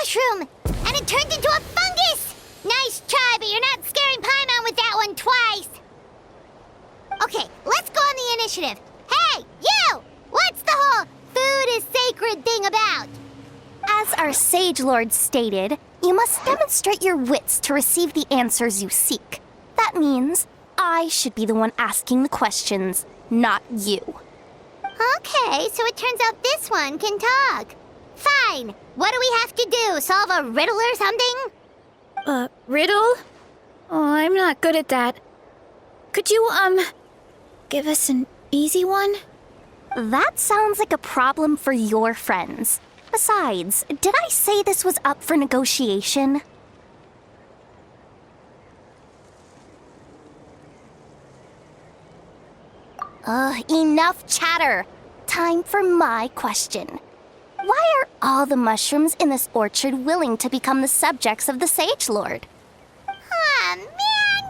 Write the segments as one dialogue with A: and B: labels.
A: mushroom, and it turned into a fungus! Nice try, but you're not scaring Paimon with that one twice! Okay, let's go on the initiative. Hey, you! What's the whole food is sacred thing about?
B: As our Sage Lord stated, you must demonstrate your wits to receive the answers you seek. That means I should be the one asking the questions, not you.
A: Okay, so it turns out this one can talk. Fine. What do we have to do? Solve a riddle or something?
C: Riddle? Oh, I'm not good at that. Could you, give us an easy one?
B: That sounds like a problem for your friends. Besides, did I say this was up for negotiation? Enough chatter. Time for my question. Why are all the mushrooms in this orchard willing to become the subjects of the Sage Lord?
A: Man,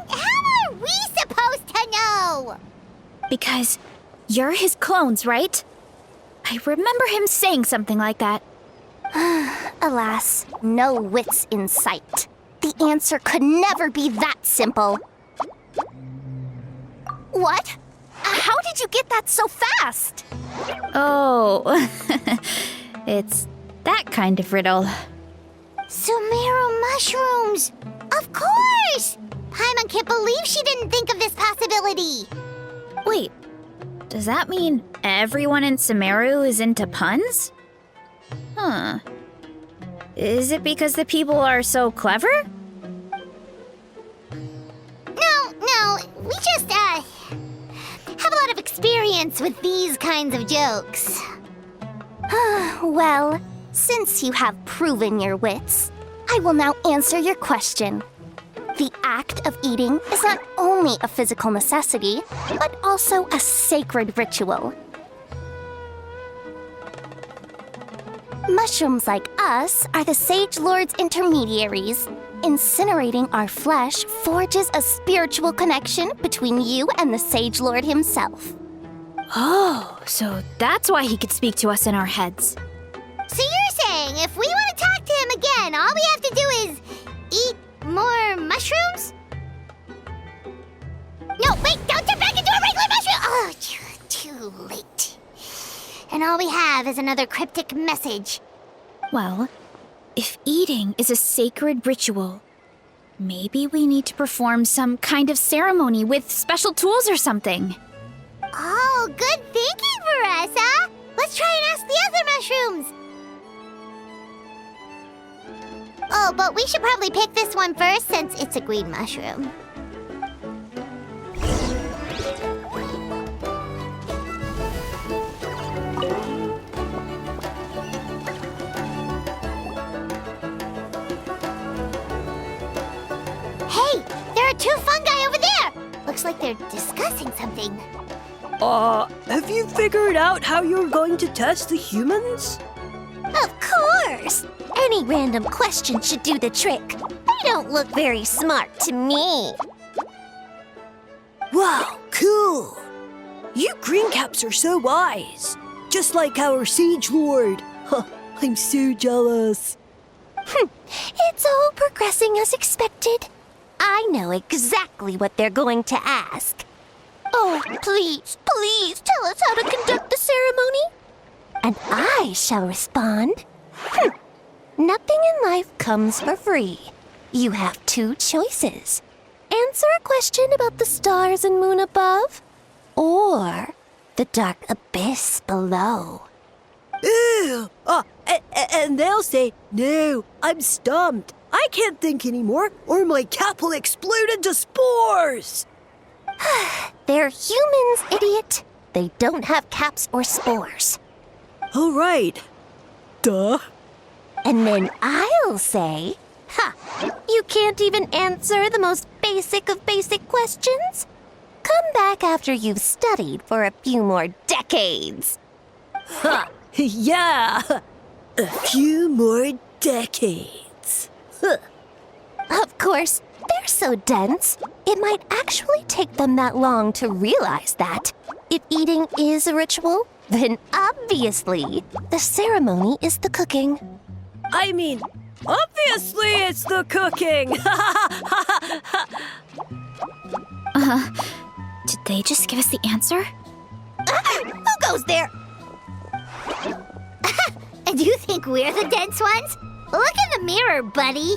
A: how are we supposed to know?
C: Because you're his clones, right? I remember him saying something like that.
B: Alas, no wits in sight. The answer could never be that simple. What? How did you get that so fast?
C: Oh, it's that kind of riddle.
A: Sumeru mushrooms! Of course! Paimon can't believe she didn't think of this possibility.
C: Wait, does that mean everyone in Sumeru is into puns? Huh. Is it because the people are so clever?
A: No, we just, have a lot of experience with these kinds of jokes.
B: Well, since you have proven your wits, I will now answer your question. The act of eating is not only a physical necessity, but also a sacred ritual. Mushrooms like us are the Sage Lord's intermediaries. Incinerating our flesh forges a spiritual connection between you and the Sage Lord himself.
C: Oh, so that's why he could speak to us in our heads.
A: So you're saying if we want to talk to him again, all we have to do is eat more mushrooms? No, wait, don't turn back into a regular mushroom! Oh, too late. And all we have is another cryptic message.
C: Well, if eating is a sacred ritual, maybe we need to perform some kind of ceremony with special tools or something.
A: Oh, good thinking, Veressa! Let's try and ask the other mushrooms! Oh, but we should probably pick this one first since it's a green mushroom. Hey, there are two fungi over there! Looks like they're discussing something.
D: Have you figured out how you're going to test the humans?
B: Of course! Any random question should do the trick. They don't look very smart to me.
D: Wow, cool! You green caps are so wise. Just like our Sage Lord. Huh, I'm so jealous.
B: It's all progressing as expected. I know exactly what they're going to ask. Oh, please tell us how to conduct the ceremony. And I shall respond. Nothing in life comes for free. You have two choices. Answer a question about the stars and moon above, or the dark abyss below.
D: Ew! And they'll say, no, I'm stumped. I can't think anymore, or my cap will explode into spores.
B: They're humans, idiot. They don't have caps or spores.
D: All right. Duh.
B: And then I'll say, you can't even answer the most basic of basic questions? Come back after you've studied for a few more decades.
D: Ha! Yeah! A few more decades. Huh.
B: Of course, they're so dense, it might actually take them that long to realize that. If eating is a ritual, then obviously the ceremony is the cooking.
D: I mean, Obviously, it's the cooking.
C: Did they just give us the answer?
B: Who goes there?
A: And you think we're the dense ones? Look in the mirror, buddy.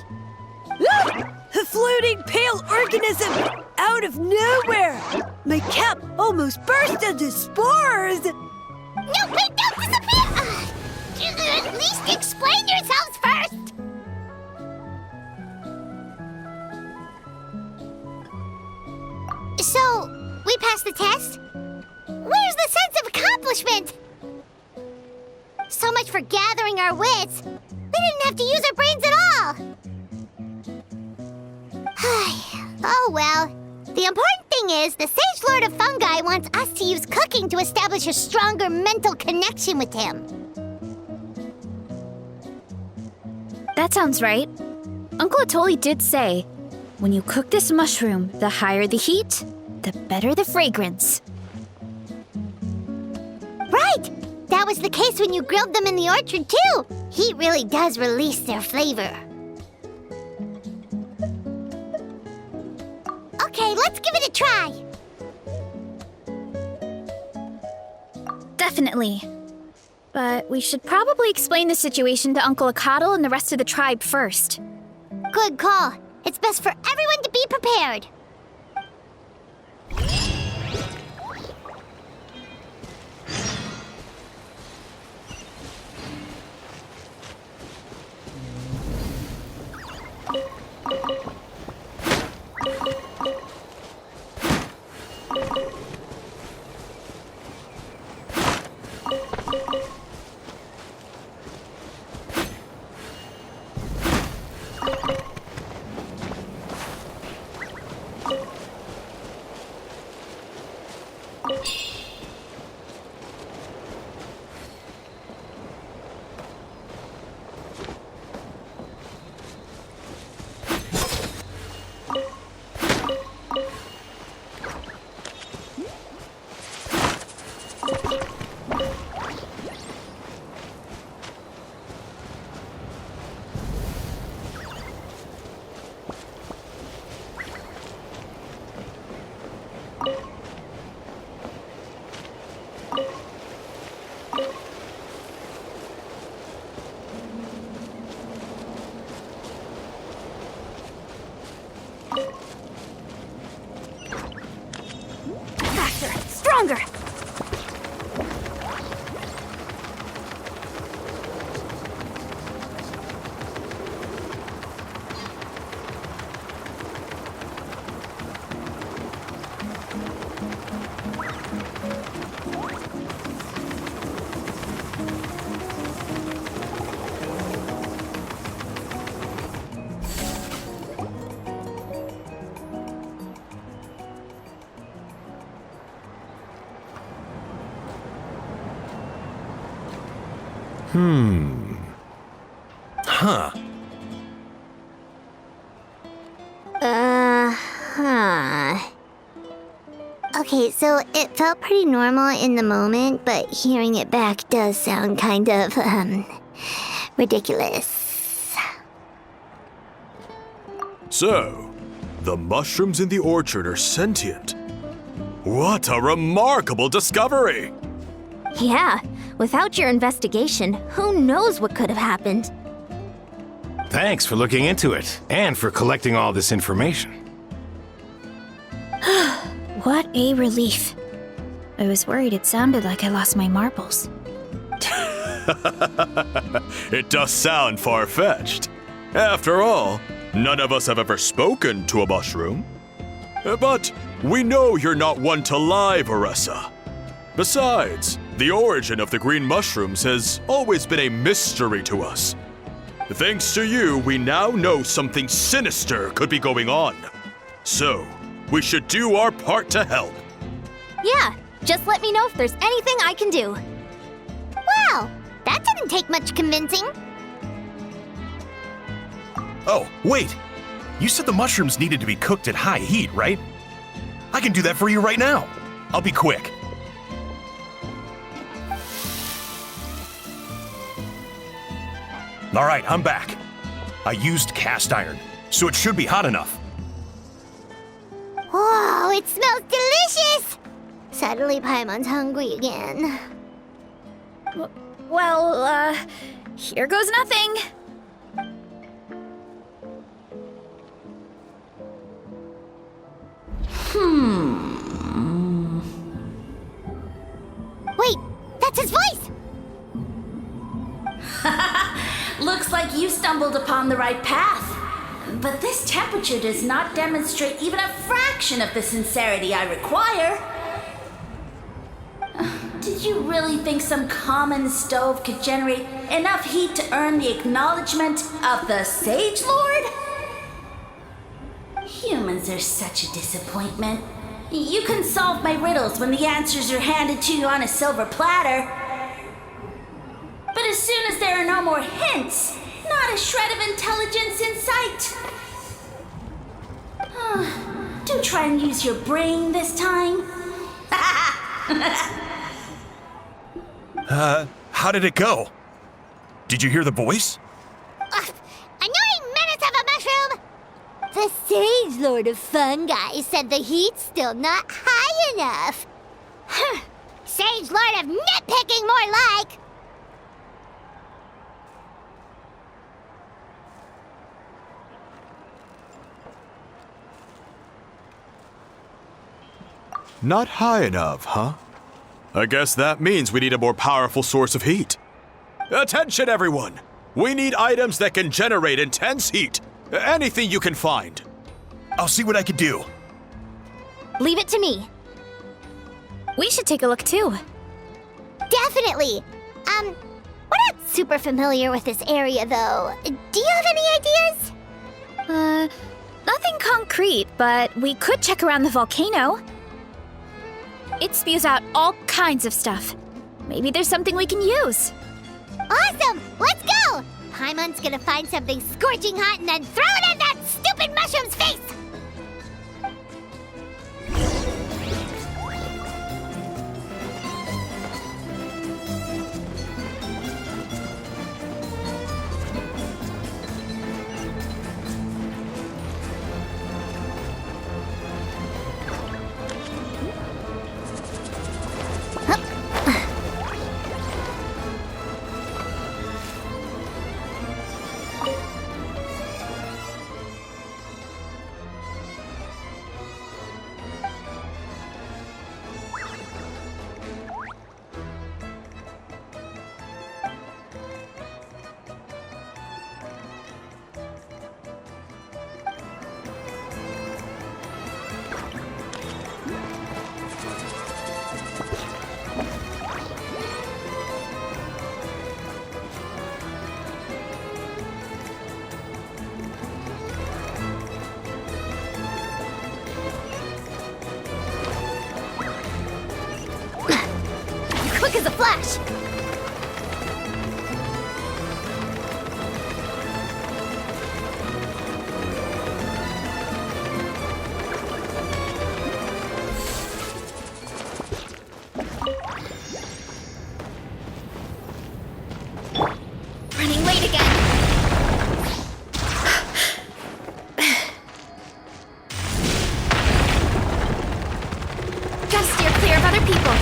D: A floating pale organism out of nowhere. My cap almost burst into spores.
A: No, wait, don't disappear! At least explain yourselves first! So, we passed the test? Where's the sense of accomplishment? So much for gathering our wits. We didn't have to use our brains at all. Oh well. The important thing is, the Sage Lord of Fungi wants us to use cooking to establish a stronger mental connection with him.
C: That sounds right. Uncle Atoli did say, when you cook this mushroom, the higher the heat, the better the fragrance.
A: Right! That was the case when you grilled them in the orchard, too. Heat really does release their flavor. Okay, let's give it a try.
C: Definitely. But we should probably explain the situation to Uncle Akatl and the rest of the tribe first.
A: Good call. It's best for everyone to be prepared.
B: Faster, stronger.
E: Huh.
A: Okay, so it felt pretty normal in the moment, but hearing it back does sound kind of, ridiculous.
E: So, the mushrooms in the orchard are sentient. What a remarkable discovery!
B: Yeah, without your investigation, who knows what could have happened?
F: Thanks for looking into it and for collecting all this information.
C: What a relief. I was worried it sounded like I lost my marbles.
E: It does sound far-fetched. After all, none of us have ever spoken to a mushroom. But we know you're not one to lie, Varessa. Besides, the origin of the green mushrooms has always been a mystery to us. Thanks to you, we now know something sinister could be going on. So, we should do our part to help.
B: Yeah, just let me know if there's anything I can do.
A: Wow, that didn't take much convincing.
G: Oh, wait! You said the mushrooms needed to be cooked at high heat, right? I can do that for you right now. I'll be quick. All right, I'm back. I used cast iron, so it should be hot enough.
A: Whoa, it smells delicious! Suddenly Paimon's hungry again.
C: Well, here goes nothing.
A: Wait, that's his voice!
H: Looks like you stumbled upon the right path. But this temperature does not demonstrate even a fraction of the sincerity I require. Did you really think some common stove could generate enough heat to earn the acknowledgement of the Sage Lord? Humans are such a disappointment. You can solve my riddles when the answers are handed to you on a silver platter. But as soon as there are no more hints, not a shred of intelligence in sight. Do try and use your brain this time.
G: How did it go? Did you hear the voice?
A: Annoying menace of a mushroom! The Sage Lord of Fungi said the heat's still not high enough. Sage Lord of nitpicking, more like!
E: Not high enough, huh? I guess that means we need a more powerful source of heat. Attention, everyone! We need items that can generate intense heat. Anything you can find.
G: I'll see what I can do.
B: Leave it to me.
C: We should take a look too.
A: Definitely! We're not super familiar with this area, though. Do you have any ideas?
C: Nothing concrete, but we could check around the volcano. It spews out all kinds of stuff. Maybe there's something we can use.
A: Awesome! Let's go! Paimon's gonna find something scorching hot and then throw it in that stupid mushroom's face! Quick as a flash!
C: Running late again. Gotta steer clear of other people.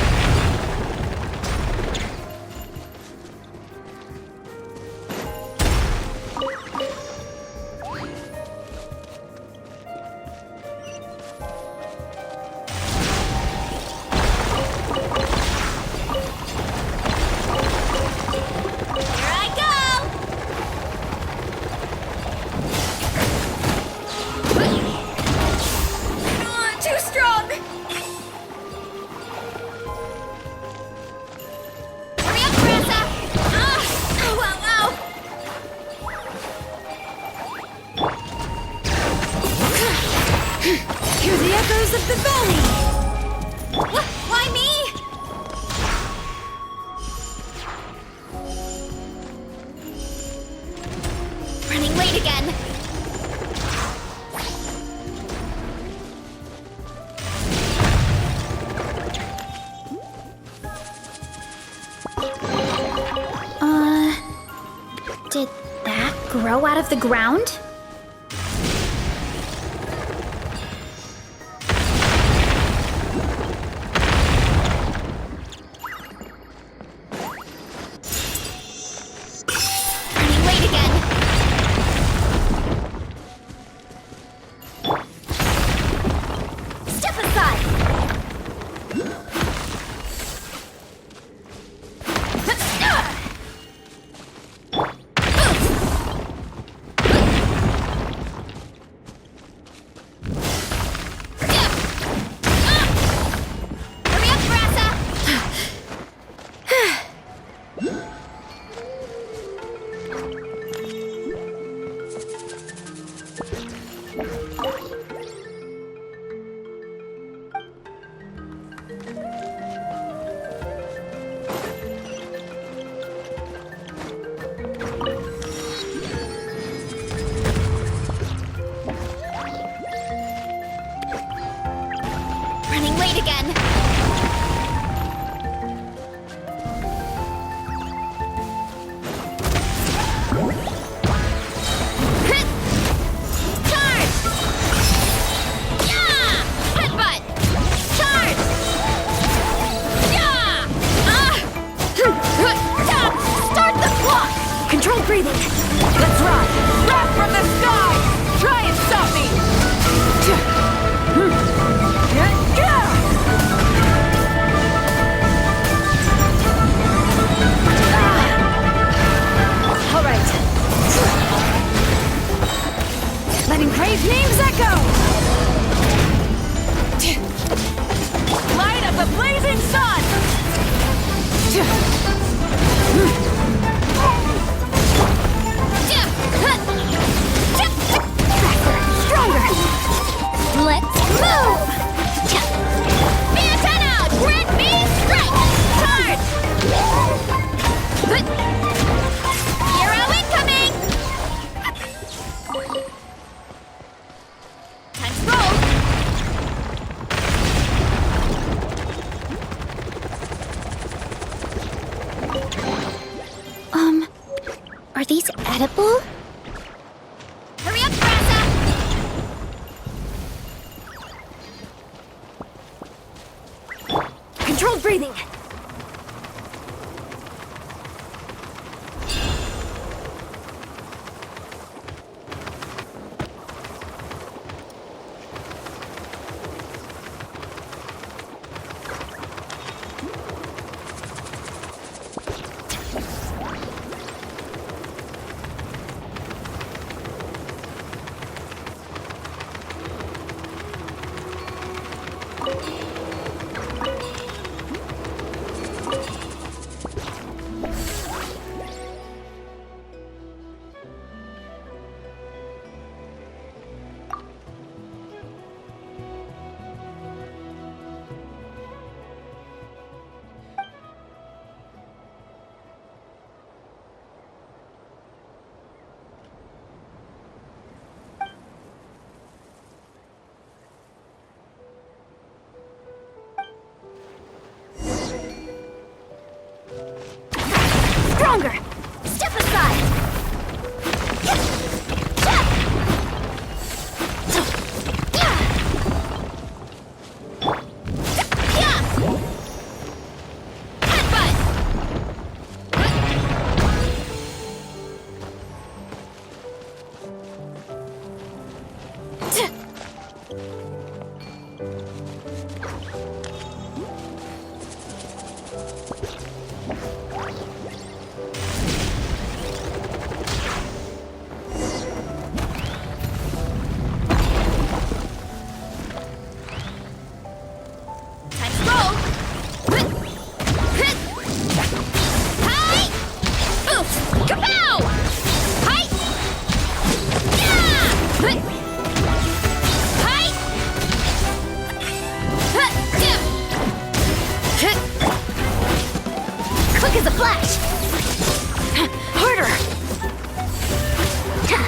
C: Too strong! Hurry up, Marissa! Ow, ow, ow! Hear the echoes of the valley! Why me? Running late again. Did that grow out of the ground?
A: Running late again. Step aside. Hurry up, Brassa! Running late again. Charge! Yeah! Headbutt! Charge! Yeah! Start the clock!
D: Controlled breathing. Let's ride. Wrath from the sky! Try and stop me! All right. Letting praise names echo! Light of the blazing sun!
A: Stronger! Let's move! Be antenna out! Grant me strike! Charge! Hero incoming! Time to roll!
C: Are these edible?
A: Hurry up, Brassa!
D: Controlled breathing.
A: Stronger! Step aside! Headbutt! Time to roll! Hi! Oof! Kapow! Hi! Yeah! Hi! Quick as a flash! Harder! Yeah!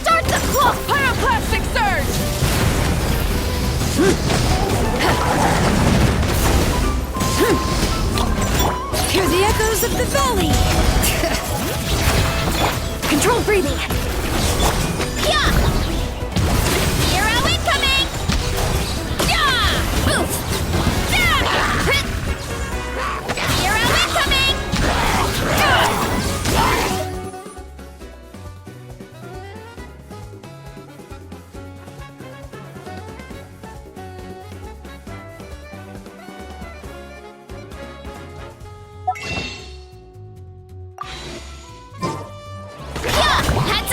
A: Start the clock! Pyroclastic surge!
B: breathing.
C: Yeah! Hero incoming! Yeah! Oof! Yeah! Hero incoming! Yeah! Heads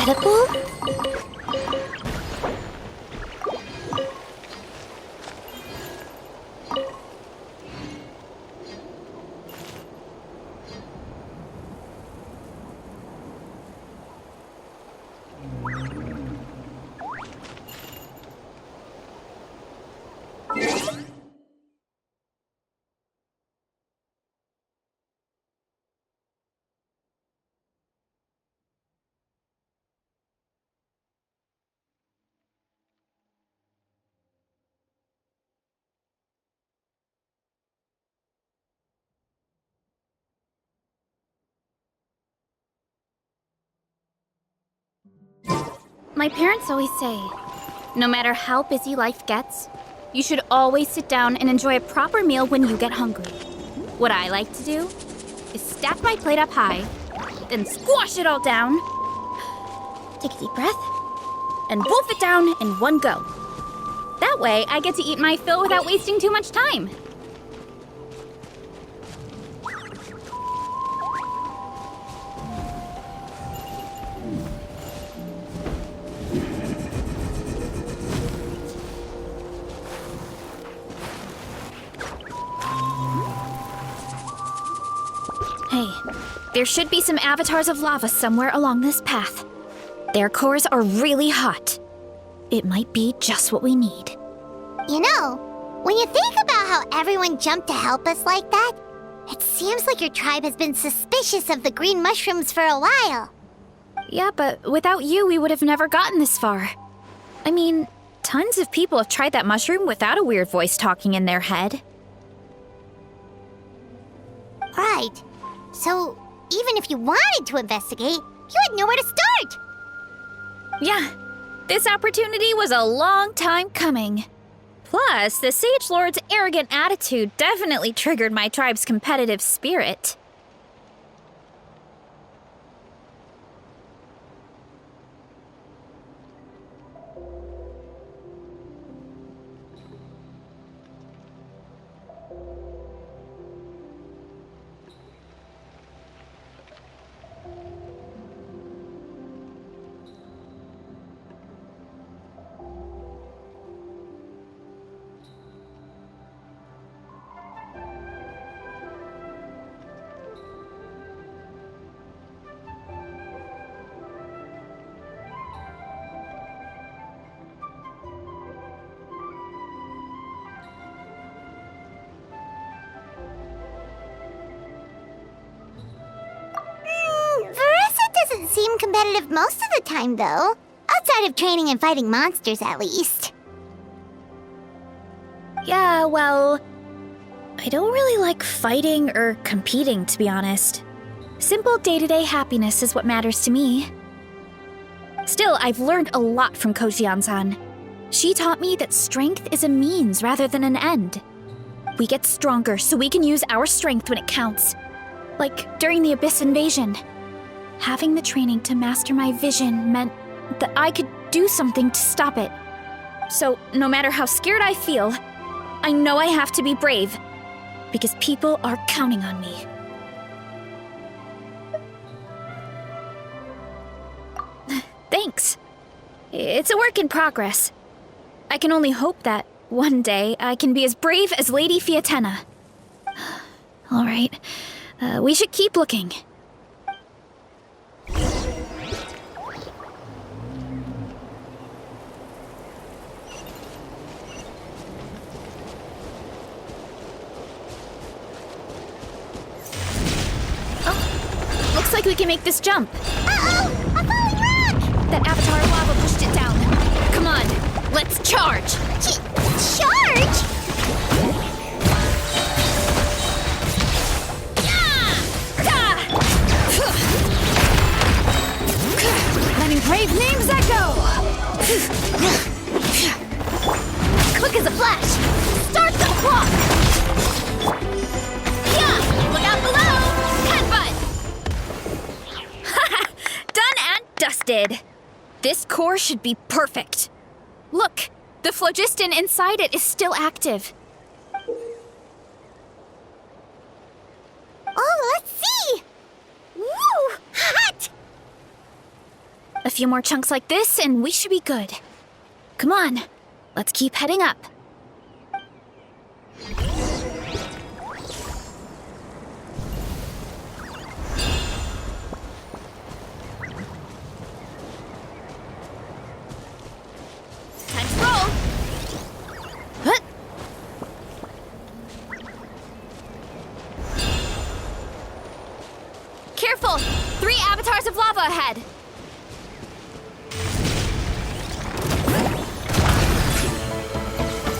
B: incredible?
C: My parents always say, no matter how busy life gets, you should always sit down and enjoy a proper meal when you get hungry. What I like to do is stack my plate up high, then squash it all down, take a deep breath, and wolf it down in one go. That way, I get to eat my fill without wasting too much time. Hey, there should be some avatars of lava somewhere along this path. Their cores are really hot. It might be just what we need.
A: You know, when you think about how everyone jumped to help us like that, it seems like your tribe has been suspicious of the green mushrooms for a while.
C: Yeah, but without you, we would have never gotten this far. I mean, tons of people have tried that mushroom without a weird voice talking in their head.
A: Right. So, even if you wanted to investigate, you had nowhere to start.
C: Yeah, this opportunity was a long time coming. Plus, the Sage Lord's arrogant attitude definitely triggered my tribe's competitive spirit.
A: Verissa doesn't seem competitive most of the time, though. Outside of training and fighting monsters, at least.
C: Yeah, well, I don't really like fighting or competing, to be honest. Simple day-to-day happiness is what matters to me. Still, I've learned a lot from Kojian-san. She taught me that strength is a means rather than an end. We get stronger so we can use our strength when it counts. Like during the Abyss invasion. Having the training to master my vision meant that I could do something to stop it. So, no matter how scared I feel, I know I have to be brave. Because people are counting on me. Thanks. It's a work in progress. I can only hope that one day I can be as brave as Lady Fiatena. All right, we should keep looking. Oh, looks like we can make this jump.
A: Uh-oh! A falling rock!
C: That avatar of lava pushed it down. Come on, let's charge!
A: Charge?
C: Letting brave names echo!
A: Quick as a flash! Start the clock!
C: Yeah! Look out below! Headbutt! Done and dusted! This core should be perfect. Look, the phlogiston inside it is still active.
A: Oh, let's see! Woo! Hot!
C: A few more chunks like this, and we should be good. Come on, let's keep heading up. Time to roll! Huh. Careful! 3 avatars of lava ahead!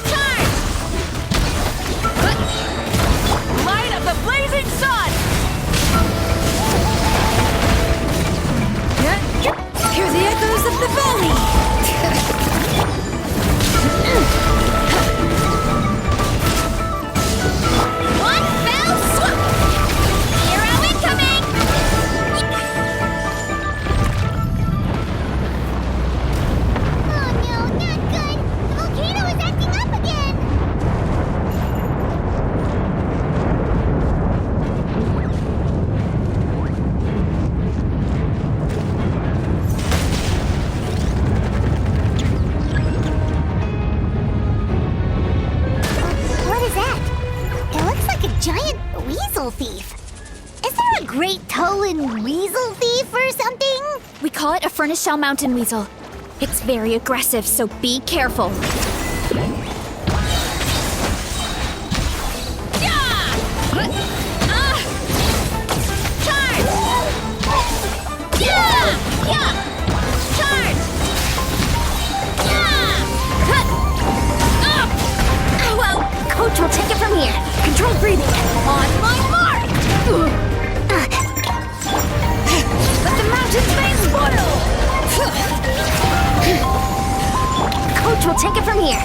C: Charge! Light of the blazing sun!
D: Hear the echoes of the valley!
C: One fell swoop! Hero incoming!
A: Oh no, not good! The volcano is acting up again! What is that? It looks like a giant weasel thief. Is there a great Tolan weasel thief or something?
C: We call it a furnace shell mountain weasel. It's very aggressive, so be careful.
B: Coach will take it from here. Controlled breathing.
C: On my mark!
B: Let the mountain's veins boil! Coach will take it from here.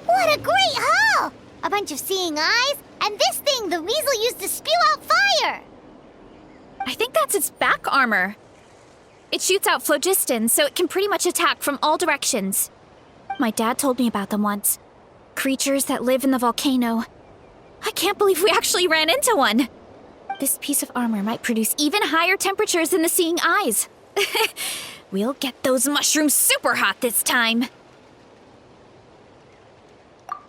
A: What a great haul! A bunch of seeing eyes, and this thing the weasel used to spew out fire!
C: I think that's its back armor. It shoots out phlogiston, so it can pretty much attack from all directions. My dad told me about them once. Creatures that live in the volcano. I can't believe we actually ran into one. This piece of armor might produce even higher temperatures than the seeing eyes. We'll get those mushrooms super hot this time.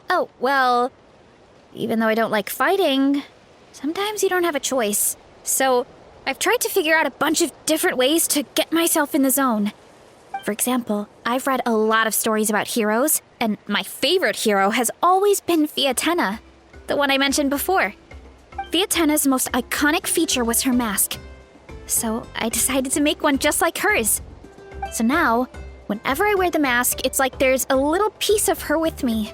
C: Oh, well, even though I don't like fighting, sometimes you don't have a choice. So I've tried to figure out a bunch of different ways to get myself in the zone. For example, I've read a lot of stories about heroes, and my favorite hero has always been Fiatenna, the one I mentioned before. Fiatenna's most iconic feature was her mask, so I decided to make one just like hers. So now, whenever I wear the mask, it's like there's a little piece of her with me.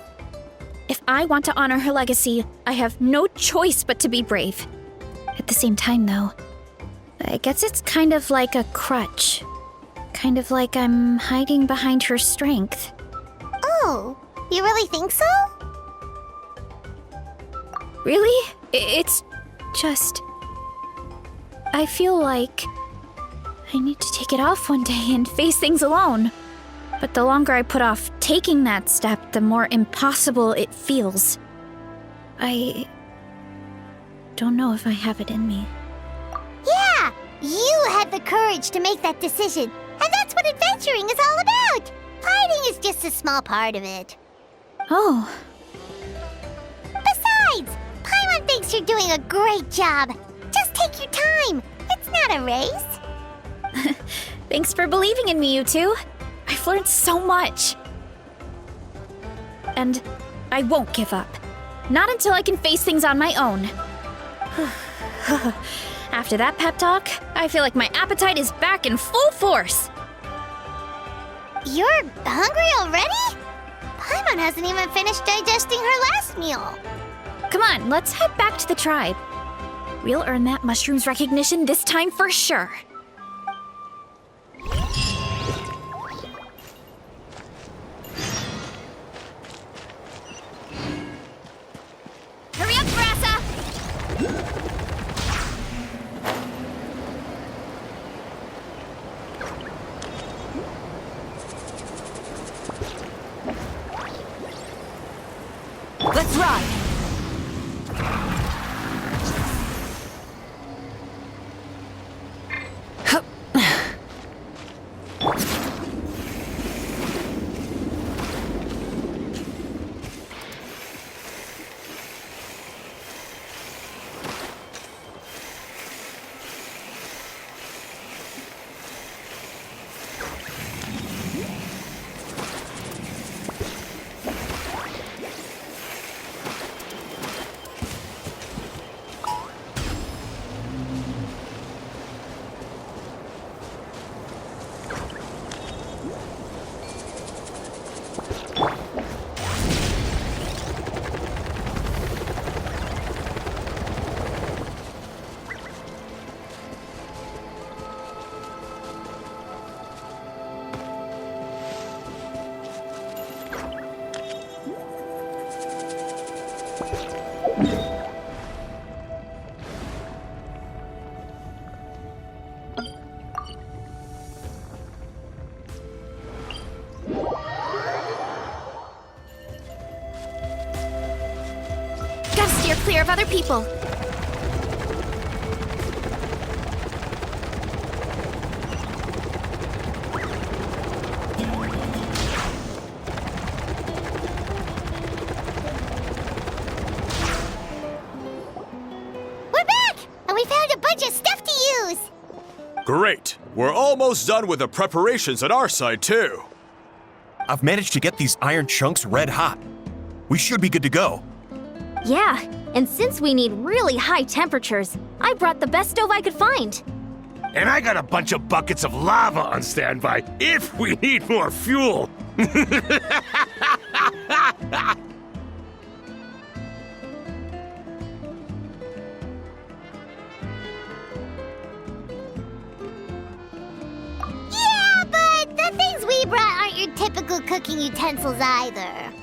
C: If I want to honor her legacy, I have no choice but to be brave. At the same time, though, I guess it's kind of like a crutch. Kind of like I'm hiding behind her strength.
A: Oh, you really think so?
C: Really? It's just... I feel like I need to take it off one day and face things alone. But the longer I put off taking that step, the more impossible it feels. I don't know if I have it in me.
A: Yeah! You had the courage to make that decision, and that's what adventuring is all about! Fighting is just a small part of it.
C: Oh,
A: Besides, Paimon thinks you're doing a great job. Just take your time. It's not a race.
C: thanks for believing in me, you two. I've learned so much. And I won't give up. Not until I can face things on my own. After that pep talk, I feel like my appetite is back in full force.
A: You're hungry already? Paimon hasn't even finished digesting her last meal.
C: Come on, let's head back to the tribe. We'll earn that mushroom's recognition this time for sure. Hurry up, Grassa!
D: Let's ride!
C: of other people.
A: We're back! And we found a bunch of stuff to use!
E: Great. We're almost done with the preparations on our side, too.
G: I've managed to get these iron chunks red hot. We should be good to go.
B: Yeah, and since we need really high temperatures, I brought the best stove I could find.
F: And I got a bunch of buckets of lava on standby if we need more fuel.
A: Yeah, but the things we brought aren't your typical cooking utensils either.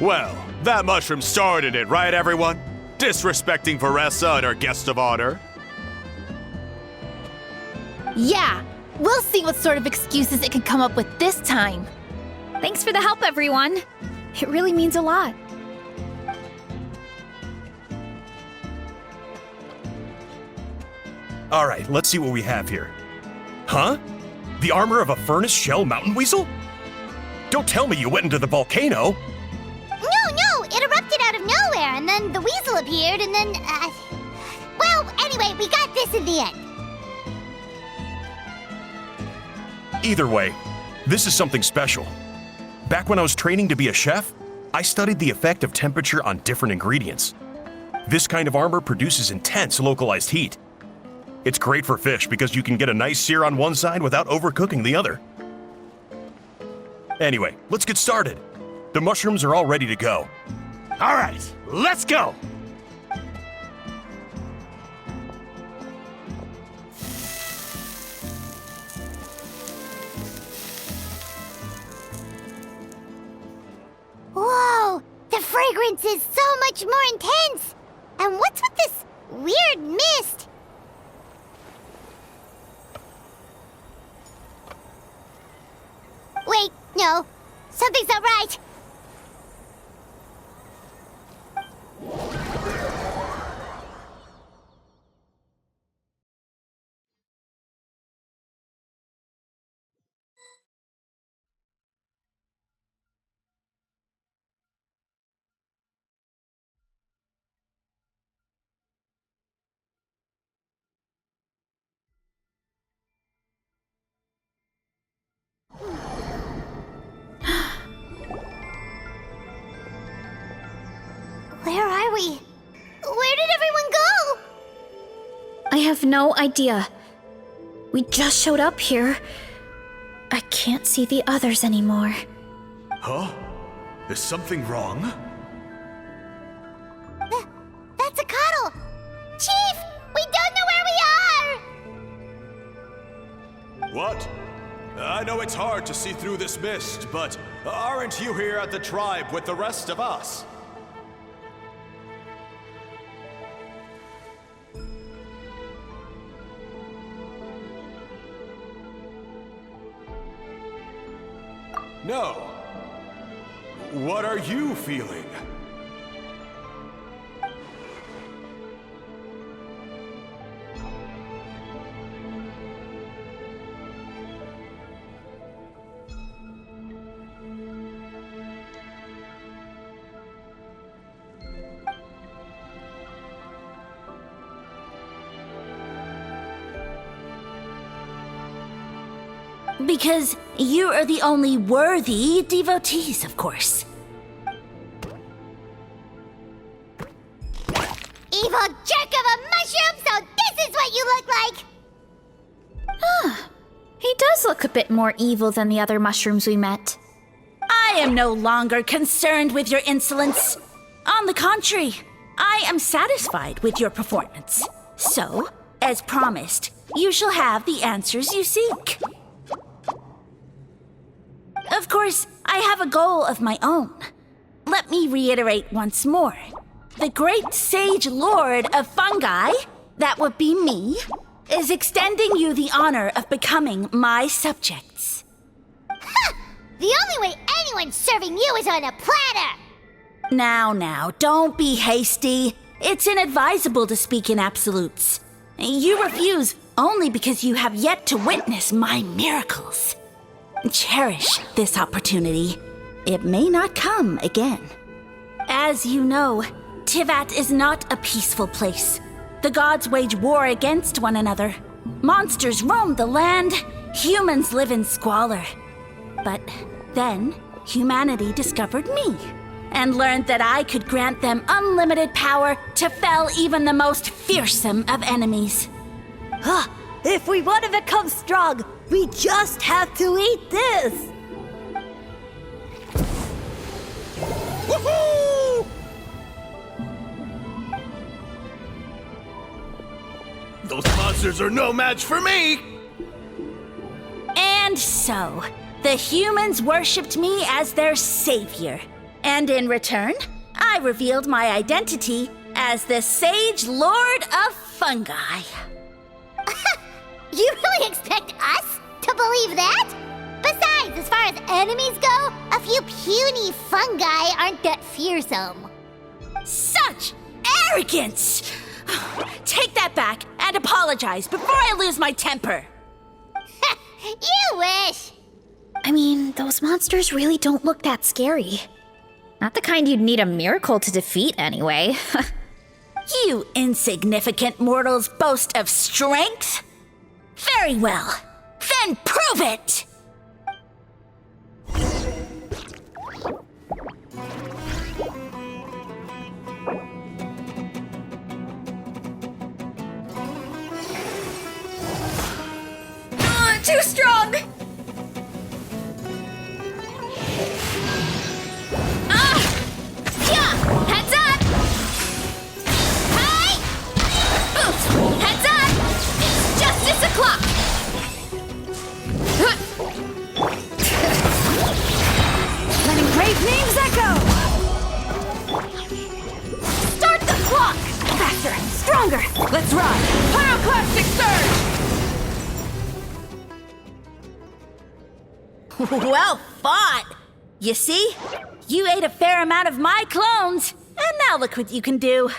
E: Well, that mushroom started it, right, everyone? Disrespecting Varessa and her guest of honor.
B: Yeah, we'll see what sort of excuses it can come up with this time.
C: Thanks for the help, everyone. It really means a lot.
G: All right, let's see what we have here. Huh? The armor of a furnace shell mountain weasel? Don't tell me you went into the volcano.
A: No, it erupted out of nowhere, and then the weasel appeared, and then, well, anyway, we got this in the end.
G: Either way, this is something special. Back when I was training to be a chef, I studied the effect of temperature on different ingredients. This kind of armor produces intense localized heat. It's great for fish because you can get a nice sear on one side without overcooking the other. Anyway, let's get started. The mushrooms are all ready to go.
F: All right, let's go.
A: Whoa, the fragrance is so much more intense. And what's with this weird mist? Wait, no, something's not right. Where are we? Where did everyone go?
C: I have no idea. We just showed up here. I can't see the others anymore.
E: Huh? Is something wrong?
A: That's a cuddle. Chief, we don't know where we are.
E: What? I know it's hard to see through this mist, but aren't you here at the tribe with the rest of us? No. What are you feeling?
H: Because you are the only worthy devotees, of course.
A: Evil jerk of a mushroom, so this is what you look like.
C: He does look a bit more evil than the other mushrooms we met.
H: I am no longer concerned with your insolence. On the contrary, I am satisfied with your performance. So, as promised, you shall have the answers you seek. Of course, I have a goal of my own. Let me reiterate once more. The great sage lord of fungi, that would be me, is extending you the honor of becoming my subjects.
A: The only way anyone's serving you is on a platter.
H: Now, don't be hasty. It's inadvisable to speak in absolutes. You refuse only because you have yet to witness my miracles. Cherish this opportunity. It may not come again. As you know, Tivat is not a peaceful place. The gods wage war against one another. Monsters roam the land. Humans live in squalor. But then, humanity discovered me and learned that I could grant them unlimited power to fell even the most fearsome of enemies.
D: If we want to become strong, we just have to eat this!
F: Woohoo! Those monsters are no match for me!
H: And so, the humans worshipped me as their savior. And in return, I revealed my identity as the Sage Lord of Fungi.
A: You really expect us to believe that? Besides, as far as enemies go, a few puny fungi aren't that fearsome.
H: Such arrogance! Take that back and apologize before I lose my temper.
A: You wish!
C: I mean, those monsters really don't look that scary. Not the kind you'd need a miracle to defeat, anyway.
H: You insignificant mortals boast of strength? Very well. Then prove it!
C: Too strong! Heads up! Hey! Oops! Heads up! It's justice o'clock!
D: Letting brave names echo!
C: Start the clock! Faster! Stronger!
D: Let's ride!
C: Pyroclastic surge!
H: Well fought! You see? You ate a fair amount of my clones, and now look what you can do.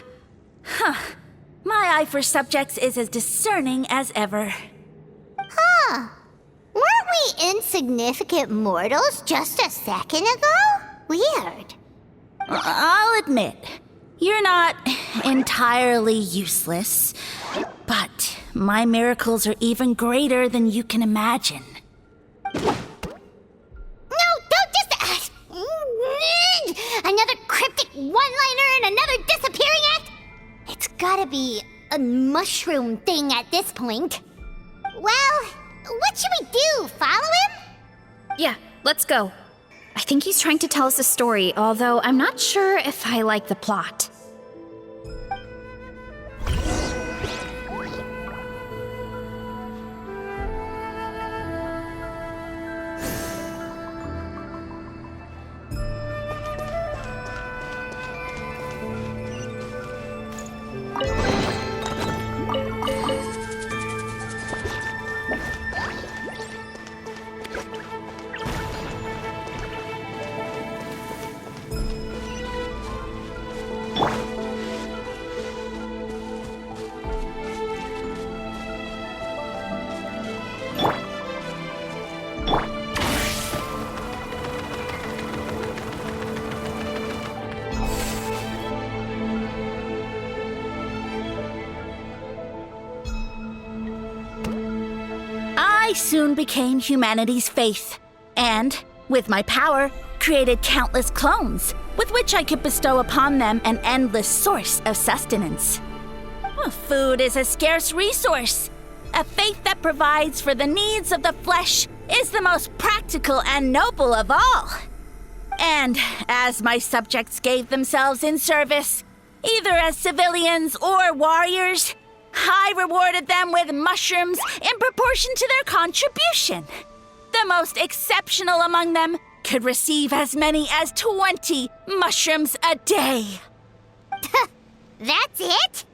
H: My eye for subjects is as discerning as ever.
A: Weren't we insignificant mortals just a second ago? Weird.
H: I'll admit, you're not entirely useless, but my miracles are even greater than you can imagine.
A: Another cryptic one-liner and another disappearing act? It's gotta be a mushroom thing at this point. Well, what should we do? Follow him?
C: Yeah, let's go. I think he's trying to tell us a story, although I'm not sure if I like the plot.
H: I soon became humanity's faith, and, with my power, created countless clones, with which I could bestow upon them an endless source of sustenance. Food is a scarce resource. A faith that provides for the needs of the flesh is the most practical and noble of all. And as my subjects gave themselves in service, either as civilians or warriors, I rewarded them with mushrooms in proportion to their contribution. The most exceptional among them could receive as many as 20 mushrooms a day.
A: That's it?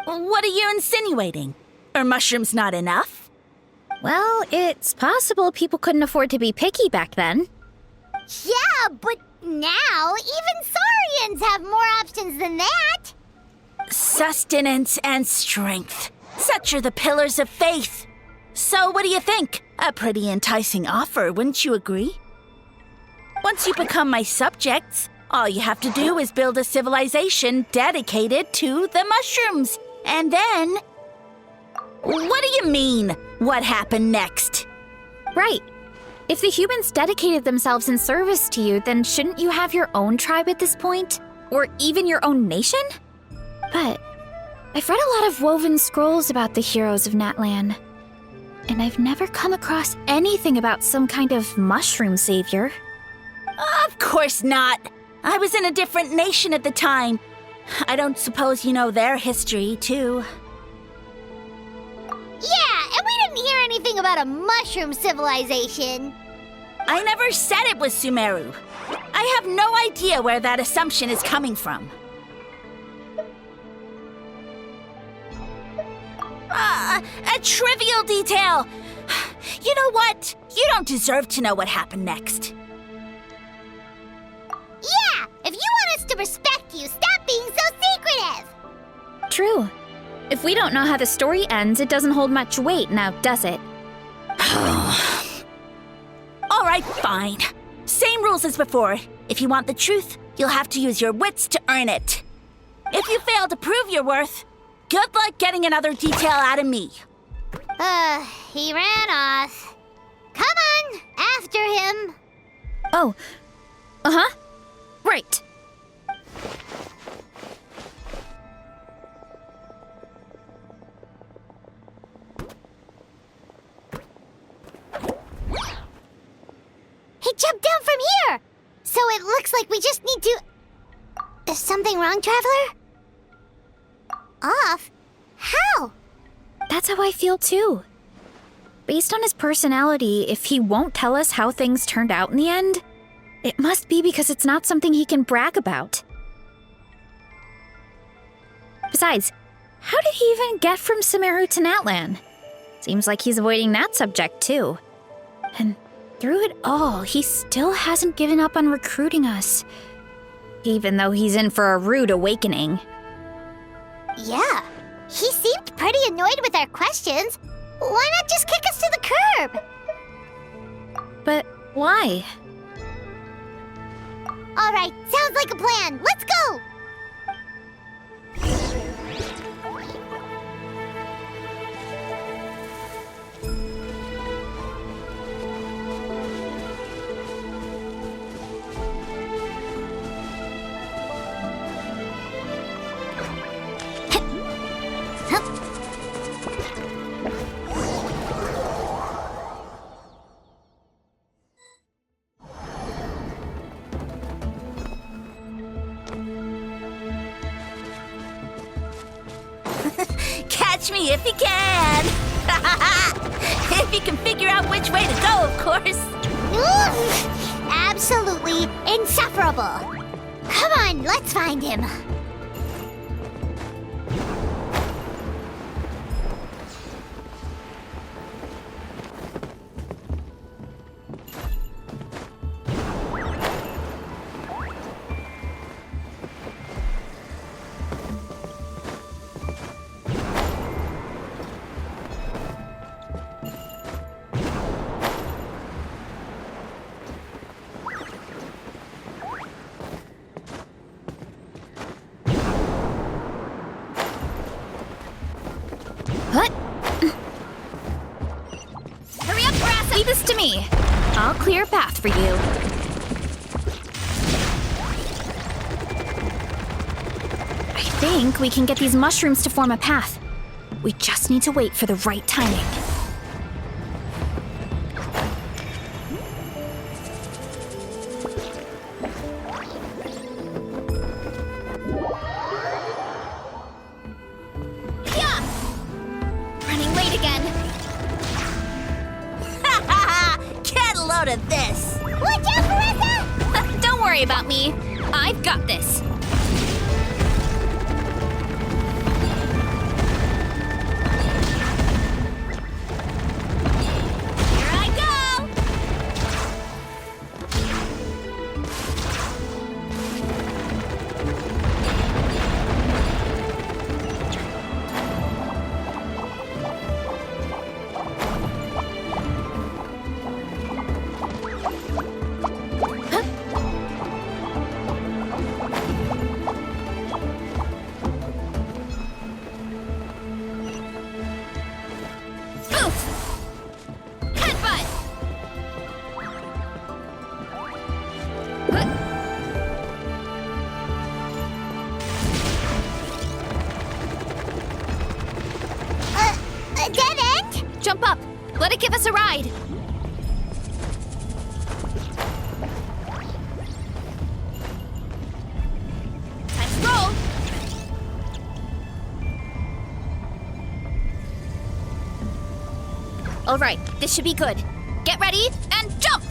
H: What are you insinuating? Are mushrooms not enough?
C: Well, it's possible people couldn't afford to be picky back then.
A: Yeah, but now, even Saurians have more options than that.
H: Sustenance and strength. Such are the pillars of faith. So what do you think? A pretty enticing offer, wouldn't you agree? Once you become my subjects, all you have to do is build a civilization dedicated to the mushrooms. And then... What do you mean, what happened next?
C: Right. If the humans dedicated themselves in service to you, then shouldn't you have your own tribe at this point? Or even your own nation? But I've read a lot of woven scrolls about the heroes of Natlan, and I've never come across anything about some kind of mushroom savior.
H: Of course not. I was in a different nation at the time. I don't suppose you know their history, too.
A: Yeah, and we didn't hear anything about a mushroom civilization.
H: I never said it was Sumeru. I have no idea where that assumption is coming from. A trivial detail. You know what? You don't deserve to know what happened next.
A: Yeah, if you want us to respect you, stop being so secretive.
C: True. If we don't know how the story ends, it doesn't hold much weight now, does it?
H: All right, fine. Same rules as before. If you want the truth, you'll have to use your wits to earn it. If you fail to prove your worth, good luck getting another detail out of me.
A: He ran off. Come on, after him.
C: Oh. Uh-huh. Right.
A: He jumped down from here! So it looks like we just need to... Is something wrong, Traveler? Off? How?
C: That's how I feel too. Based on his personality, if he won't tell us how things turned out in the end, it must be because it's not something he can brag about. Besides, how did he even get from Sumeru to Natlan? Seems like he's avoiding that subject too. And through it all, he still hasn't given up on recruiting us. Even though he's in for a rude awakening.
A: Yeah, he seemed pretty annoyed with our questions. Why not just kick us to the curb?
C: But why?
A: All right, sounds like a plan. Let's go!
H: Catch me if you can! If you can figure out which way to go, of course.
A: Oof, absolutely insufferable. Come on, let's find him.
C: What? Hurry up, Grassa! Leave this to me. I'll clear a path for you. I think we can get these mushrooms to form a path. We just need to wait for the right timing. Running late again.
H: Get a load of this!
A: Watch out, Carissa!
C: Don't worry about me. I've got this. Here I go! Jump up. Let it give us a ride. Time to roll. All right, this should be good. Get ready and jump!